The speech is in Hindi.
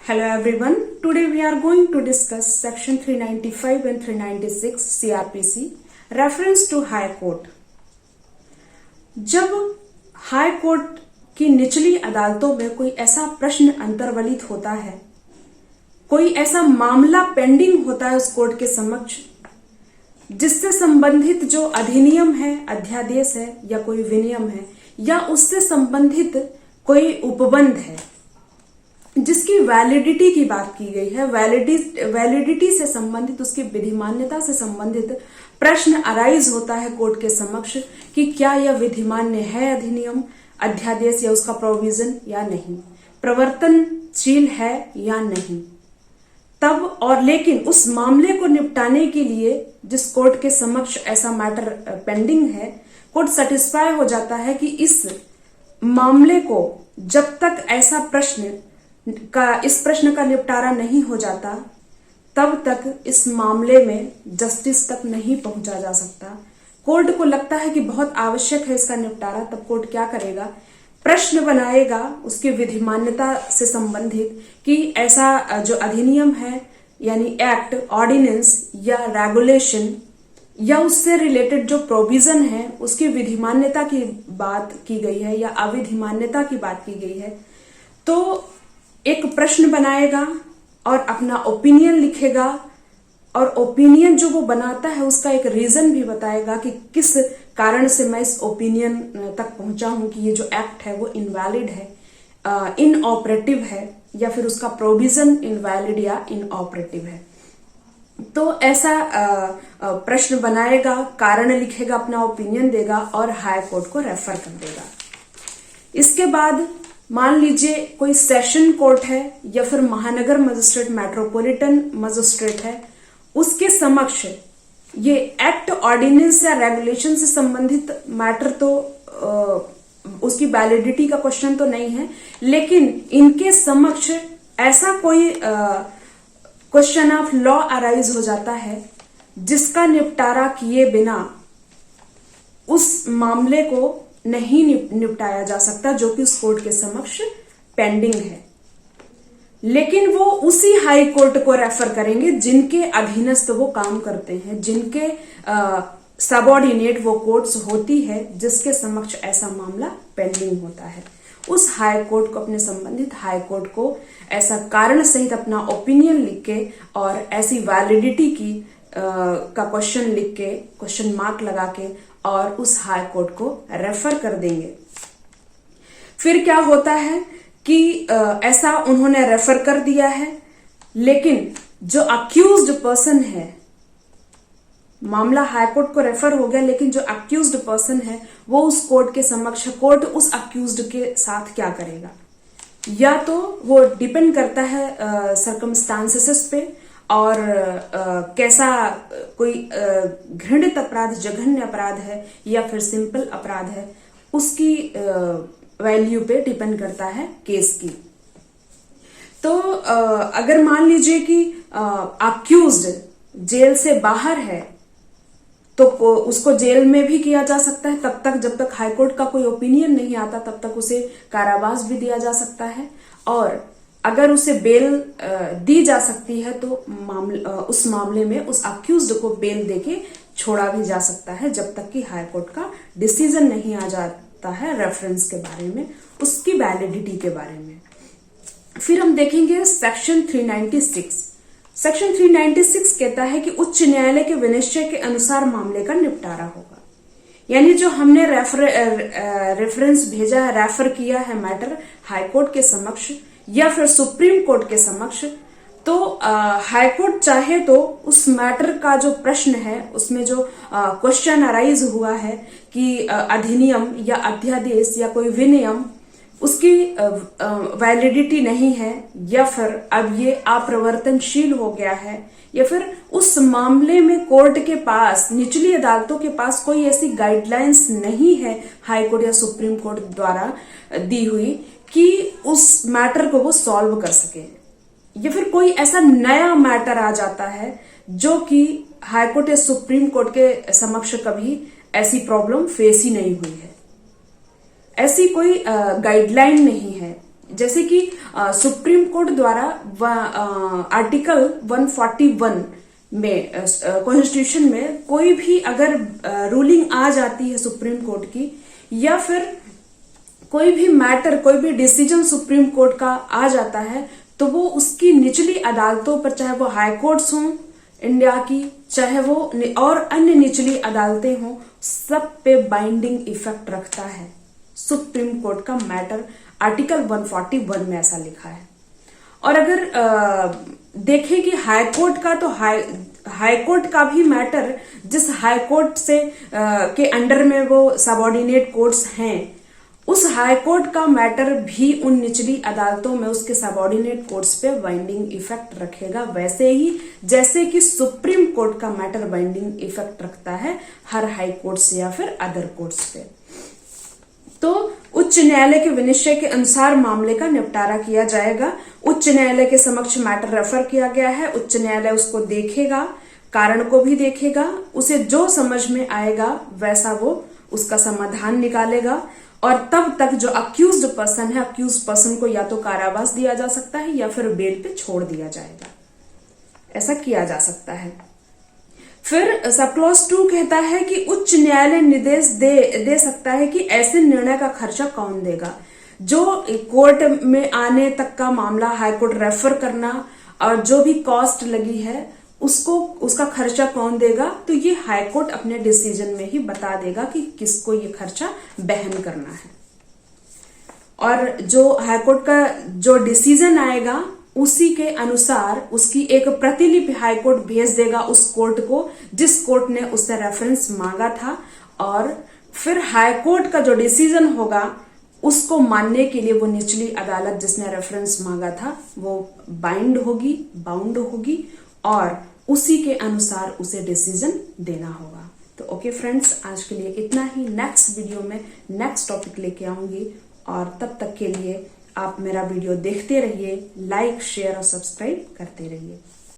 Hello everyone. Today we are going to discuss section 395 and 396 CRPC reference to High Court. जब हाई कोर्ट की निचली अदालतों में कोई ऐसा प्रश्न अंतर्वलित होता है, कोई ऐसा मामला पेंडिंग होता है उस कोर्ट के समक्ष जिससे संबंधित जो अधिनियम है, अध्यादेश है या कोई विनियम है या उससे संबंधित कोई उपबंध है जिसकी वैलिडिटी की बात की गई है, वैलिडिटी से संबंधित, उसकी विधिमान्यता से संबंधित प्रश्न अराइज होता है कोर्ट के समक्ष कि क्या यह विधिमान्य है, अधिनियम, अध्यादेश या उसका प्रोविजन या नहीं, प्रवर्तनशील है या नहीं। तब और लेकिन उस मामले को निपटाने के लिए जिस कोर्ट के समक्ष ऐसा मैटर पेंडिंग है, कोर्ट सेटिस्फाई हो जाता है कि इस मामले को जब तक इस प्रश्न का निपटारा नहीं हो जाता तब तक इस मामले में जस्टिस तक नहीं पहुंचा जा सकता। कोर्ट को लगता है कि बहुत आवश्यक है इसका निपटारा, तब कोर्ट क्या करेगा, प्रश्न बनाएगा उसकी विधिमान्यता से संबंधित कि ऐसा जो अधिनियम है यानी एक्ट, ऑर्डिनेंस या रेगुलेशन या उससे रिलेटेड जो प्रोविजन है उसकी विधिमान्यता की बात की गई है या अविधिमान्यता की बात की गई है। तो एक प्रश्न बनाएगा और अपना ओपिनियन लिखेगा और ओपिनियन जो वो बनाता है उसका एक रीजन भी बताएगा कि किस कारण से मैं इस ओपिनियन तक पहुंचा हूं कि ये जो एक्ट है वो इनवैलिड है, इनऑपरेटिव है या फिर उसका प्रोविजन इनवैलिड या इनऑपरेटिव है। तो ऐसा प्रश्न बनाएगा, कारण लिखेगा, अपना ओपिनियन देगा और हाई कोर्ट को रेफर कर देगा। इसके बाद मान लीजिए कोई सेशन कोर्ट है या फिर महानगर मजिस्ट्रेट, मेट्रोपॉलिटन मजिस्ट्रेट है, उसके समक्ष ये एक्ट, ऑर्डिनेंस या रेगुलेशन से संबंधित मैटर तो उसकी वैलिडिटी का क्वेश्चन तो नहीं है, लेकिन इनके समक्ष ऐसा कोई क्वेश्चन ऑफ लॉ अराइज हो जाता है जिसका निपटारा किए बिना उस मामले को नहीं निपटाया जा सकता जो कि उस कोर्ट के समक्ष पेंडिंग है। लेकिन वो उसी हाई कोर्ट को रेफर करेंगे जिनके अधीनस्थ वो काम करते हैं, जिनके सबऑर्डिनेट वो कोर्ट्स होती है जिसके समक्ष ऐसा मामला पेंडिंग होता है। उस हाई कोर्ट को, अपने संबंधित हाई कोर्ट को ऐसा कारण सहित अपना ओपिनियन लिख के और ऐसी वैलिडिटी की का क्वेश्चन लिख के, क्वेश्चन मार्क लगा के और उस हाई कोर्ट को रेफर कर देंगे। फिर क्या होता है कि ऐसा उन्होंने रेफर कर दिया है, लेकिन जो अक्यूज्ड पर्सन है, मामला हाई कोर्ट को रेफर हो गया लेकिन जो अक्यूज्ड पर्सन है वो उस कोर्ट के समक्ष, कोर्ट उस अक्यूज्ड के साथ क्या करेगा, या तो वो डिपेंड करता है सर्कमस्टांसेस पे और कैसा कोई घृणित अपराध, जघन्य अपराध है या फिर सिंपल अपराध है, उसकी वैल्यू पे डिपेंड करता है केस की। तो अगर मान लीजिए कि अक्यूज्ड जेल से बाहर है तो उसको जेल में भी किया जा सकता है तब तक जब तक हाईकोर्ट का कोई ओपिनियन नहीं आता, तब तक उसे कारावास भी दिया जा सकता है। और अगर उसे बेल दी जा सकती है तो उस मामले में उस अक्यूज्ड को बेल देके छोड़ा भी जा सकता है जब तक कि हाई कोर्ट का डिसीजन नहीं आ जाता है रेफरेंस के बारे में, उसकी वैलिडिटी के बारे में। फिर हम देखेंगे सेक्शन 396। सेक्शन 396 कहता है कि उच्च न्यायालय के विनिश्चय के अनुसार मामले का निपटारा होगा। यानी जो हमने रेफरेंस भेजा है, रेफर किया है मैटर हाई कोर्ट के समक्ष या फिर सुप्रीम कोर्ट के समक्ष, तो हाई कोर्ट चाहे तो उस मैटर का जो प्रश्न है उसमें जो क्वेश्चन अराइज हुआ है कि अधिनियम या अध्यादेश या कोई विनियम, उसकी वैलिडिटी नहीं है या फिर अब ये अप्रवर्तनशील हो गया है या फिर उस मामले में कोर्ट के पास, निचली अदालतों के पास कोई ऐसी गाइडलाइंस नहीं है हाई कोर्ट या सुप्रीम कोर्ट द्वारा दी हुई कि उस मैटर को वो सॉल्व कर सके, या फिर कोई ऐसा नया मैटर आ जाता है जो कि हाई कोर्ट या सुप्रीम कोर्ट के समक्ष कभी ऐसी प्रॉब्लम फेस ही नहीं हुई है, ऐसी कोई गाइडलाइन नहीं है जैसे कि सुप्रीम कोर्ट द्वारा आर्टिकल 141 में कॉन्स्टिट्यूशन में कोई भी अगर रूलिंग आ जाती है सुप्रीम कोर्ट की, या फिर कोई भी मैटर, कोई भी डिसीजन सुप्रीम कोर्ट का आ जाता है, तो वो उसकी निचली अदालतों पर, चाहे वो हाई कोर्ट्स हों इंडिया की, चाहे वो और अन्य निचली अदालतें हों, सब पे बाइंडिंग इफेक्ट रखता है सुप्रीम कोर्ट का मैटर। आर्टिकल 141 में ऐसा लिखा है। और अगर देखें कि हाई कोर्ट का, तो हाई कोर्ट का भी मैटर, जिस हाई कोर्ट से के अंडर में वो सबऑर्डिनेट कोर्ट्स हैं, उस हाई कोर्ट का मैटर भी उन निचली अदालतों में उसके सबऑर्डिनेट कोर्ट्स पे बाइंडिंग इफेक्ट रखेगा, वैसे ही जैसे कि सुप्रीम कोर्ट का मैटर बाइंडिंग इफेक्ट रखता है हर हाई कोर्ट्स या फिर अदर कोर्ट्स पे। तो उच्च न्यायालय के विनिश्चय के अनुसार मामले का निपटारा किया जाएगा। उच्च न्यायालय के समक्ष मैटर रेफर किया गया है, उच्च न्यायालय उसको देखेगा, कारण को भी देखेगा, उसे जो समझ में आएगा वैसा वो उसका समाधान निकालेगा, और तब तक जो अक्यूज्ड पर्सन है, अक्यूज्ड पर्सन को या तो कारावास दिया जा सकता है या फिर बेल पे छोड़ दिया जाएगा। ऐसा किया जा सकता है। फिर सब क्लॉज 2 कहता है कि उच्च न्यायालय निर्देश दे सकता है कि ऐसे निर्णय का खर्चा कौन देगा। जो कोर्ट में आने तक का मामला हाई कोर्ट रेफर करना और जो भी कॉस्ट लगी है उसका खर्चा कौन देगा, तो ये हाई कोर्ट अपने डिसीजन में ही बता देगा कि किसको ये खर्चा वहन करना है। और जो हाई कोर्ट का जो डिसीजन आएगा उसी के अनुसार उसकी एक प्रतिलिपि हाई कोर्ट भेज देगा उस कोर्ट को जिस कोर्ट ने उससे रेफरेंस मांगा था, और फिर हाई कोर्ट का जो डिसीजन होगा उसको मानने के लिए वो निचली अदालत जिसने रेफरेंस मांगा था वो बाउंड होगी और उसी के अनुसार उसे डिसीजन देना होगा। तो ओके फ्रेंड्स, आज के लिए इतना ही। नेक्स्ट वीडियो में नेक्स्ट टॉपिक लेके आऊंगी, और तब तक के लिए आप मेरा वीडियो देखते रहिए, लाइक, शेयर और सब्सक्राइब करते रहिए।